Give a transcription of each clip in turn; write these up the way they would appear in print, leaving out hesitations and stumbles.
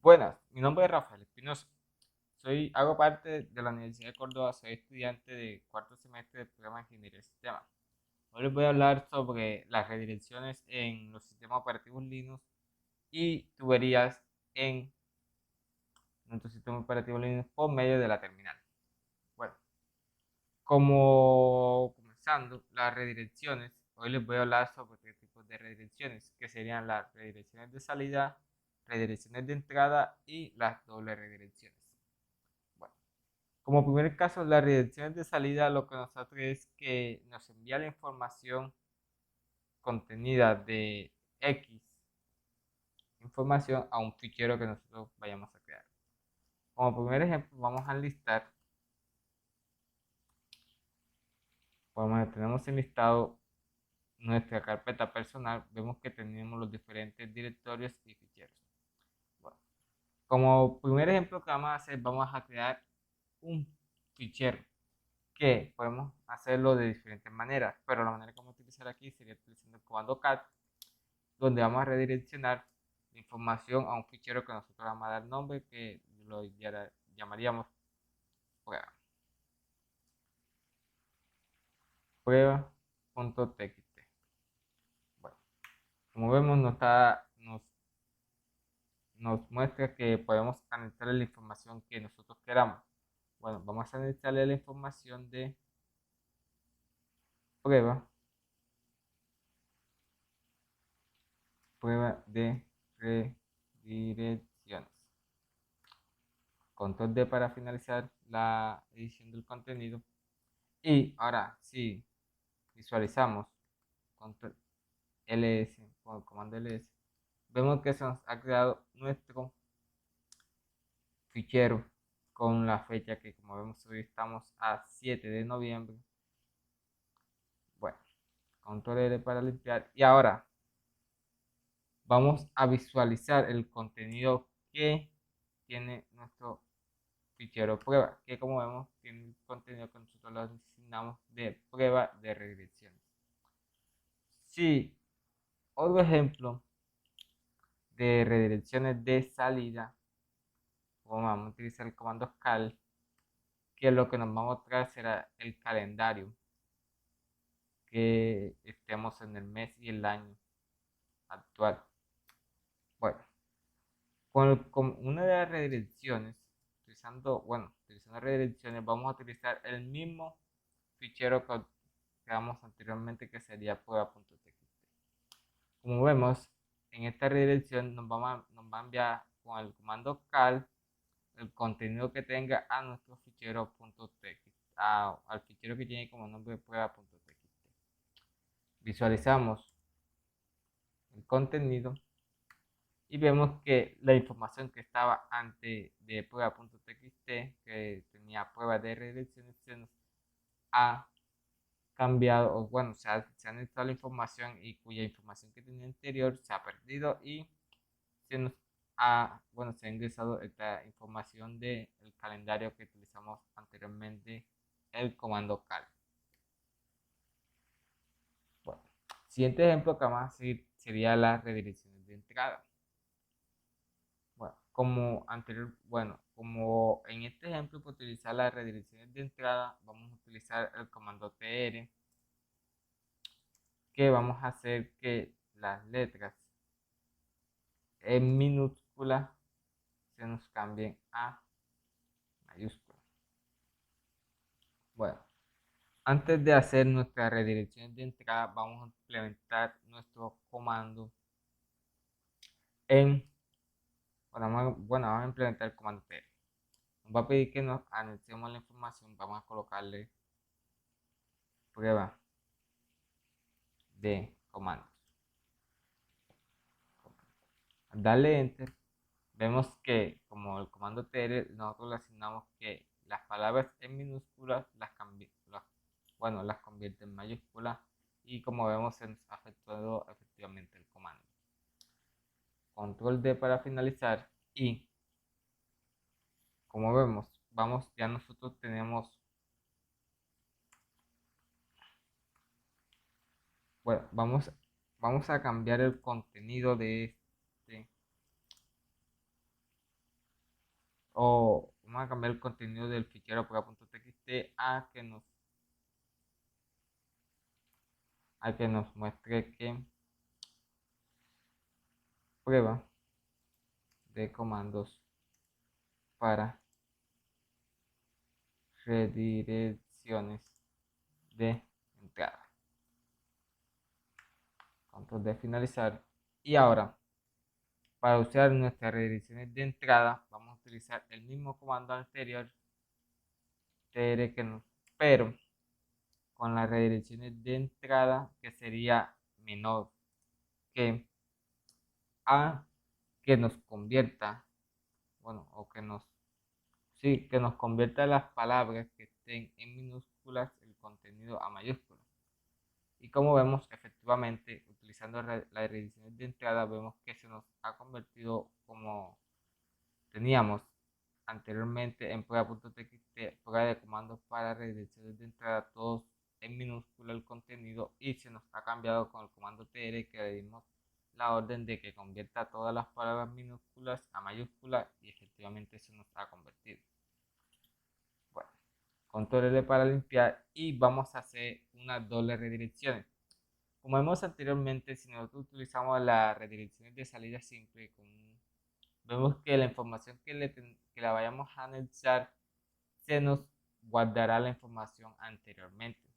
Buenas, mi nombre es Rafael Espinosa. Hago parte de la Universidad de Córdoba, soy estudiante de cuarto semestre del programa de Ingeniería de Sistemas. Hoy les voy a hablar sobre las redirecciones en los sistemas operativos Linux y tuberías en nuestro sistema operativo Linux por medio de la terminal. Bueno, como comenzando, las redirecciones, hoy les voy a hablar sobre tres tipos de redirecciones, que serían las redirecciones de salida, redirecciones de entrada y las dobles redirecciones. Bueno, como primer caso, las redirecciones de salida lo que nos hace es que nos envía la información contenida de X información a un fichero que nosotros vayamos a crear. Como primer ejemplo, vamos a listar, como tenemos enlistado nuestra carpeta personal, vemos que tenemos los diferentes directorios y ficheros. Bueno, como primer ejemplo que vamos a hacer, vamos a crear un fichero que podemos hacerlo de diferentes maneras, pero la manera que vamos a utilizar aquí sería utilizando el comando cat, donde vamos a redireccionar la información a un fichero que nosotros vamos a dar nombre, que lo llamaríamos prueba, prueba.txt. Bueno, como vemos, nos muestra que podemos anexarle la información que nosotros queramos. Bueno, vamos a anexarle la información de prueba, prueba de redirecciones. Control D para finalizar la edición del contenido. Y ahora, si visualizamos control ls con el comando ls, vemos que se nos ha creado nuestro fichero con la fecha que, como vemos, hoy estamos a 7 de noviembre. Bueno, control L para limpiar. Y ahora vamos a visualizar el contenido que tiene nuestro fichero prueba, que como vemos tiene el contenido que nosotros lo asignamos de prueba de redirecciones. Sí, otro ejemplo de redirecciones de salida, vamos a utilizar el comando cal, que lo que nos va a mostrar será el calendario que estemos en el mes y el año actual. Bueno, con una de las redirecciones, utilizando redirecciones, vamos a utilizar el mismo fichero que creamos anteriormente, que sería prueba.txt. Como vemos, en esta redirección nos va a enviar con el comando cal el contenido que tenga a nuestro fichero .txt, al fichero que tiene como nombre prueba.txt. Visualizamos el contenido y vemos que la información que estaba antes de prueba.txt, que tenía pruebas de redirecciones, se nos ha cambiado, o bueno, se ha necesitado la información y cuya información que tenía anterior se ha perdido y se nos se ha ingresado esta información del calendario que utilizamos anteriormente, el comando cal. Bueno, siguiente ejemplo que vamos a seguir sería las redirecciones de entrada. Como en este ejemplo, para utilizar las redirecciones de entrada, vamos a utilizar el comando tr, que vamos a hacer que las letras en minúscula se nos cambien a mayúscula. Bueno, antes de hacer nuestra redirección de entrada, vamos a implementar nuestro comando en, vamos a implementar el comando tr. Nos va a pedir que nos anexemos la información, vamos a colocarle prueba de comandos. Al darle enter, vemos que como el comando tr, nosotros le asignamos que las palabras en minúsculas las convierte en mayúsculas, y como vemos se nos ha efectuado efectivamente el comando. Control D para finalizar, y como vemos, ya nosotros tenemos, bueno, vamos a cambiar el contenido de este o vamos a cambiar el contenido del fichero prueba.txt a que nos muestre que prueba de comandos para redirecciones de entrada. Control de finalizar. Y ahora, para usar nuestras redirecciones de entrada, vamos a utilizar el mismo comando anterior, pero con las redirecciones de entrada que sería menor que a que nos convierta, bueno, o que nos, sí, que nos convierta las palabras que estén en minúsculas el contenido a mayúsculas. Y como vemos, efectivamente, utilizando las redirecciones de entrada, vemos que se nos ha convertido como teníamos anteriormente en prueba.txt, prueba de comandos para redirecciones de entrada, todos en minúscula el contenido, y se nos ha cambiado con el comando tr que le dimos la orden de que convierta todas las palabras minúsculas a mayúsculas y efectivamente se nos ha convertido. Bueno, control L para limpiar y vamos a hacer unas doble redirecciones. Como vimos anteriormente, si nosotros utilizamos las redirecciones de salida simple, vemos que la información que la vayamos a anexar se nos guardará la información anteriormente.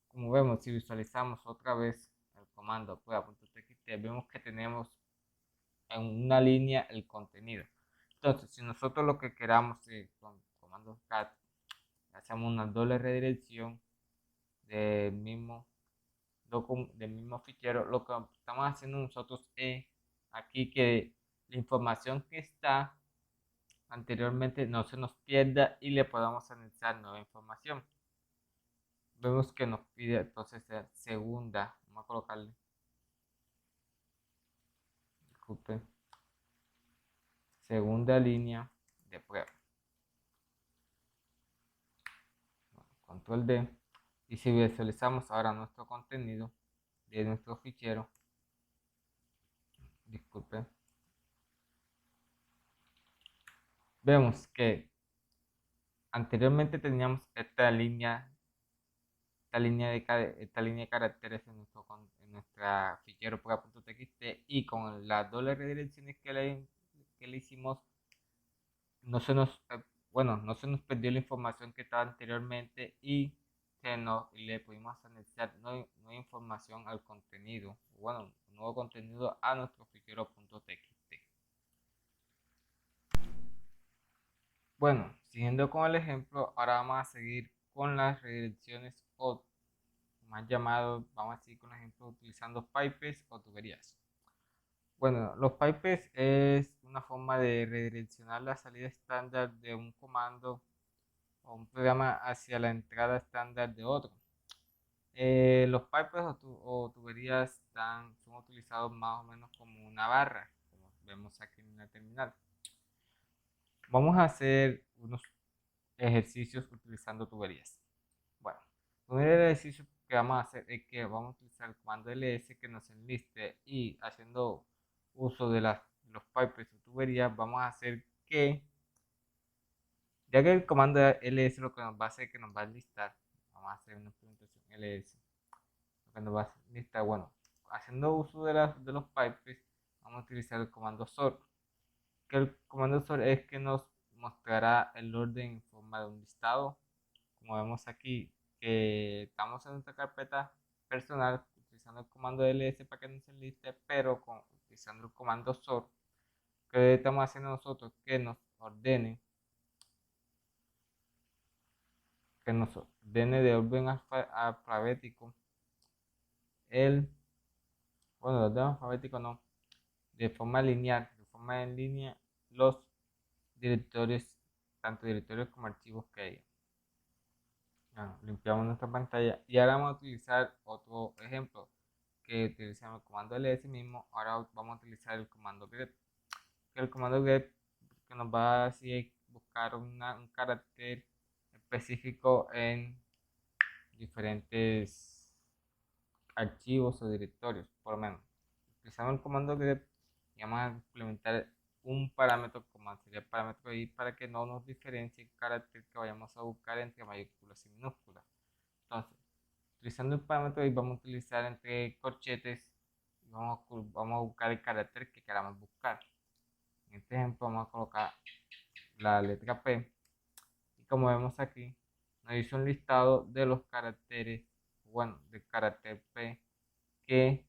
Como vemos, si visualizamos otra vez el comando prueba.txt, vemos que tenemos en una línea el contenido. Entonces, si nosotros lo que queramos con comando cat, hacemos una doble redirección del mismo fichero, lo que estamos haciendo nosotros es aquí que la información que está anteriormente no se nos pierda y le podamos anexar nueva información. Vemos que nos pide entonces la segunda, vamos a colocarle, disculpen, segunda línea de prueba. Control D. Y si visualizamos ahora nuestro contenido de nuestro fichero, disculpen, vemos que anteriormente teníamos esta línea de caracteres en nuestra fichero prueba.txt, y con las dobles redirecciones que le hicimos, no se nos, no se nos perdió la información que estaba anteriormente y le pudimos anexar nueva información al contenido, nuevo contenido a nuestro fichero.txt. Bueno, siguiendo con el ejemplo, ahora vamos a seguir con las redirecciones o más llamado, vamos a seguir con el ejemplo utilizando pipes o tuberías. Bueno, los pipes es una forma de redireccionar la salida estándar de un comando o un programa hacia la entrada estándar de otro. Los pipes o tuberías son utilizados más o menos como una barra, como vemos aquí en la terminal. Vamos a hacer unos ejercicios utilizando tuberías. Bueno, el primer ejercicio que vamos a hacer es que vamos a utilizar el comando ls que nos enliste, y haciendo uso de los pipes o tuberías, vamos a hacer que, ya que el comando ls lo que nos va a hacer es que nos va a enlistar, vamos a hacer una implementación ls, lo que nos va a enlistar, bueno, haciendo uso de los pipes, vamos a utilizar el comando sort, que el comando sort es que nos mostrará el orden en forma de un listado, como vemos aquí, que estamos en nuestra carpeta personal utilizando el comando ls para que nos enliste, pero utilizando el comando sort, que estamos haciendo nosotros que nos ordene de orden alfabético de orden alfabético no, de forma lineal, de forma en línea, los directorios, tanto directorios como archivos que hay. Limpiamos nuestra pantalla y ahora vamos a utilizar otro ejemplo que utilizamos el comando ls mismo. Ahora vamos a utilizar el comando grep, que el comando grep que nos va a decir buscar un carácter específico en diferentes archivos o directorios. Por lo menos utilizamos el comando grep y vamos a implementar un parámetro como comando sería el parámetro i para que no nos diferencie el carácter que vayamos a buscar entre mayúsculas y minúsculas. Entonces, utilizando el parámetro i vamos a utilizar entre corchetes y vamos a buscar el carácter que queramos buscar. En este ejemplo vamos a colocar la letra P y como vemos aquí nos hizo un listado de los caracteres, bueno, del carácter P que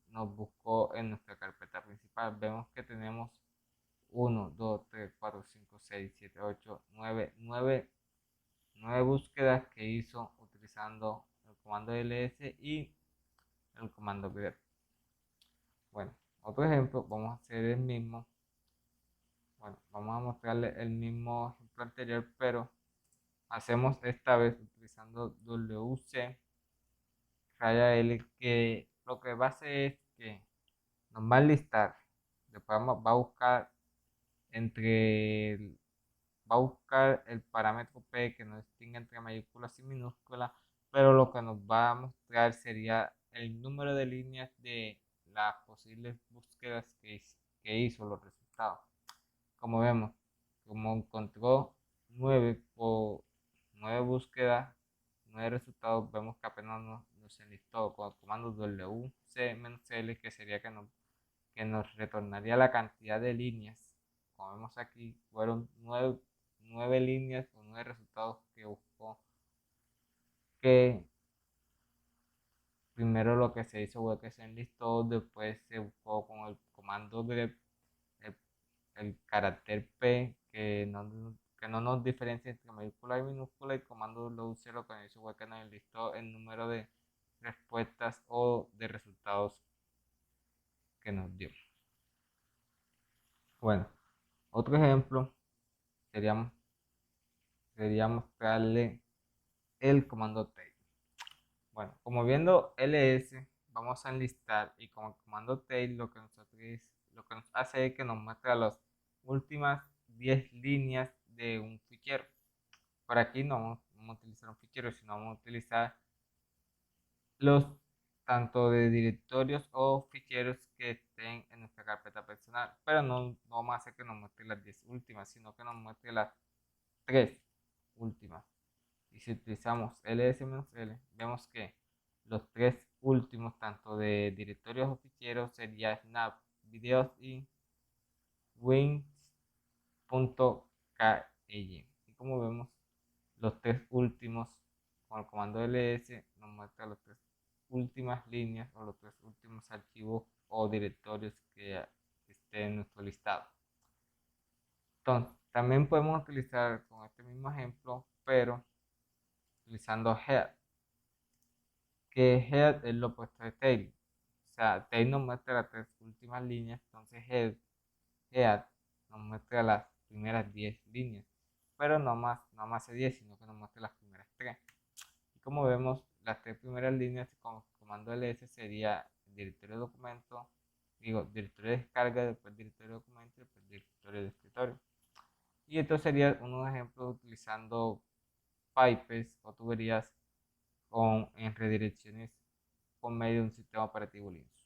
nos buscó en nuestra carpeta principal. Vemos que tenemos 1, 2, 3, 4, 5, 6, 7, 8, 9 búsquedas que hizo utilizando el comando ls y el comando grep. Bueno, otro ejemplo, vamos a hacer el mismo. Bueno, vamos a mostrarle el mismo ejemplo anterior, pero hacemos esta vez utilizando wc raya l, que lo que va a hacer es que nos va a listar, después va a buscar va a buscar el parámetro P que nos distingue entre mayúsculas y minúsculas, pero lo que nos va a mostrar sería el número de líneas de las posibles búsquedas que hizo los resultados. Como vemos, como encontró 9 por 9 búsquedas, 9 resultados, vemos que apenas nos enlistó con el comando wc-l, que sería que nos retornaría la cantidad de líneas. Como vemos aquí, fueron 9 líneas o 9 resultados que buscó, que primero lo que se hizo fue que se enlistó, después se buscó con el comando grep el carácter P que no nos diferencia entre mayúscula y minúscula, y comando wc lo que hizo fue que nos enlistó el número de respuestas o de resultados que nos dio. Bueno, otro ejemplo sería, sería mostrarle el comando tail. Bueno, como viendo ls, vamos a enlistar y con el comando tail lo que nos hace es que nos muestra las últimas 10 líneas de un fichero. Por aquí no vamos a utilizar un fichero, sino vamos a utilizar los tanto de directorios o ficheros que estén en nuestra carpeta personal, pero no vamos a hacer que nos muestre las 10 últimas, sino que nos muestre las 3 últimas. Y si utilizamos ls-l, vemos que los 3 últimos, tanto de directorios o ficheros, sería snap, videos y wins.ky. Y como vemos, los 3 últimos, con el comando ls, nos muestra las 3 últimas líneas o los 3 últimos archivos o directorios que estén en nuestro listado. Entonces, también podemos utilizar con este mismo ejemplo, pero utilizando head, que head es lo opuesto de tail. O sea, tail nos muestra las 3 últimas líneas, entonces head nos muestra las primeras 10 líneas, pero no más de 10, sino que nos muestra las primeras 3. Y como vemos, las 3 primeras líneas con comando ls sería directorio de documento, directorio de descarga, después directorio de documento, después directorio de escritorio. Y esto sería unos ejemplos utilizando pipes o tuberías en redirecciones con medio de un sistema operativo Linux.